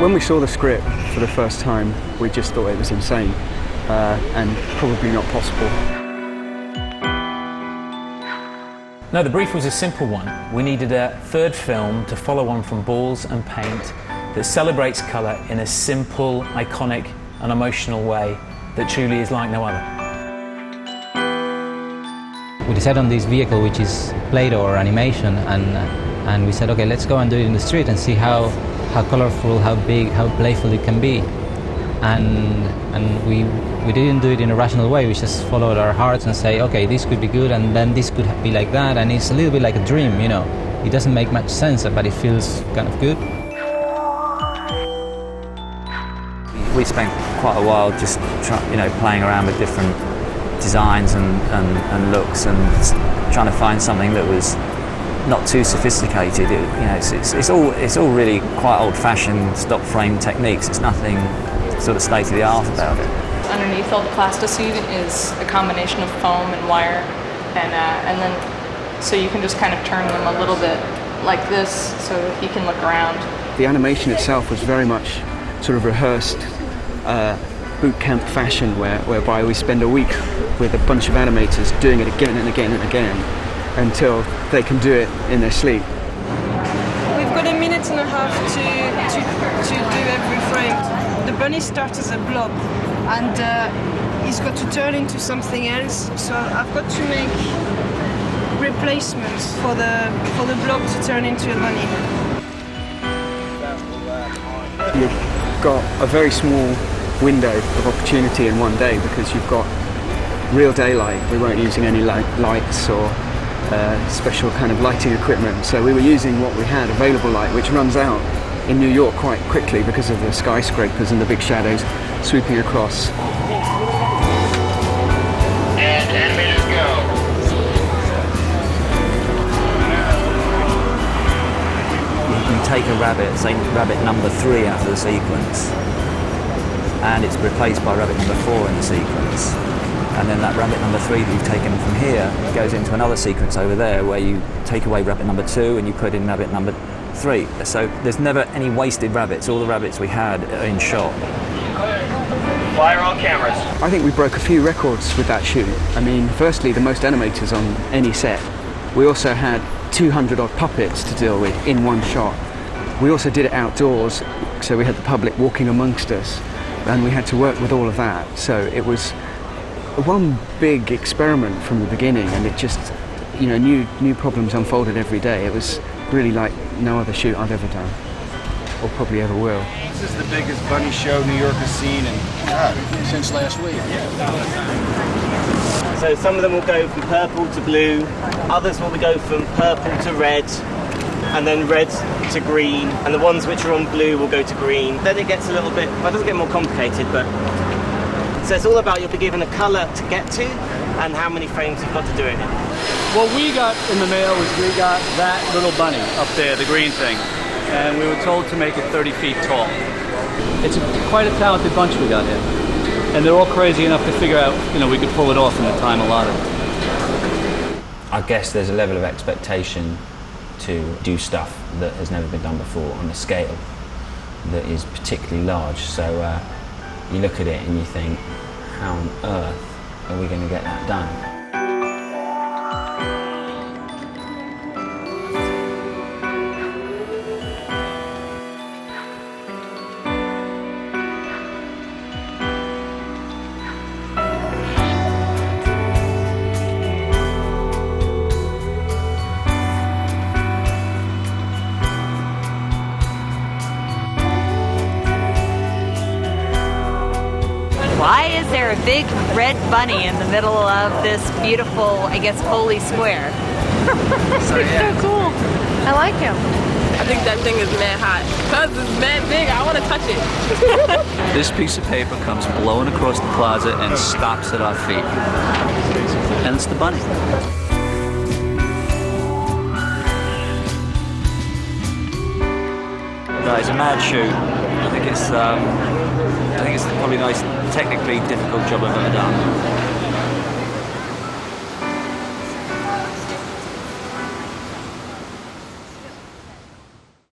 When we saw the script for the first time, we just thought it was insane and probably not possible. No, the brief was a simple one. We needed a third film to follow on from Balls and Paint that celebrates colour in a simple, iconic and emotional way that truly is like no other. We decided on this vehicle, which is Playdoh or animation, and we said, okay, let's go and do it in the street and see how colorful, how big, how playful it can be. And we didn't do it in a rational way. We just followed our hearts and say, okay, this could be good, and then this could be like that, and it's a little bit like a dream, you know. It doesn't make much sense, but it feels kind of good. We spent quite a while just playing around with different designs and looks, and trying to find something that was not too sophisticated. It's all really quite old-fashioned stop frame techniques. It's nothing sort of state of the art about it. Underneath all the plasticine is a combination of foam and wire, and then so you can just kind of turn them a little bit like this so that you can look around. The animation itself was very much sort of rehearsed boot camp fashion, whereby we spend a week with a bunch of animators doing it again and again and again until they can do it in their sleep. We've got a minute and a half to do every frame. The bunny starts as a blob, and he's got to turn into something else. So I've got to make replacements for the blob to turn into a bunny. You've got a very small window of opportunity in one day because you've got real daylight. We weren't using any lights or special kind of lighting equipment, so we were using what we had, available light, which runs out in New York quite quickly because of the skyscrapers and the big shadows sweeping across. And animators go. You take a rabbit, say rabbit number 3 out of the sequence, and it's replaced by rabbit number 4 in the sequence. And then that rabbit number 3 that you've taken from here goes into another sequence over there where you take away rabbit number 2 and you put in rabbit number 3. So there's never any wasted rabbits. All the rabbits we had are in shot. Fire all cameras. I think we broke a few records with that shoot. I mean, firstly, the most animators on any set. We also had 200 odd puppets to deal with in one shot. We also did it outdoors, so we had the public walking amongst us, and we had to work with all of that. So it was one big experiment from the beginning, and it just, new problems unfolded every day. It was really like no other shoot I've ever done, or probably ever will. This is the biggest bunny show New York has seen since last week. So some of them will go from purple to blue, others will go from purple to red, and then red to green, and the ones which are on blue will go to green. Then it gets a little bit, well, it doesn't get more complicated, but so it's all about you'll be given a colour to get to and how many frames you've got to do it in. What we got in the mail was we got that little bunny up there, the green thing, and we were told to make it 30 feet tall. It's quite a talented bunch we got here, and they're all crazy enough to figure out, we could pull it off in the time allotted. I guess there's a level of expectation to do stuff that has never been done before on a scale that is particularly large. So you look at it and you think, how on earth are we going to get that done? Why is there a big red bunny in the middle of this beautiful, I guess, holy square? He's so cool. I like him. I think that thing is mad hot. Because it's mad big, I want to touch it. This piece of paper comes blowing across the plaza and stops at our feet. And it's the bunny. No, it's a mad shoot. I think it's probably the most technically difficult job I've ever done.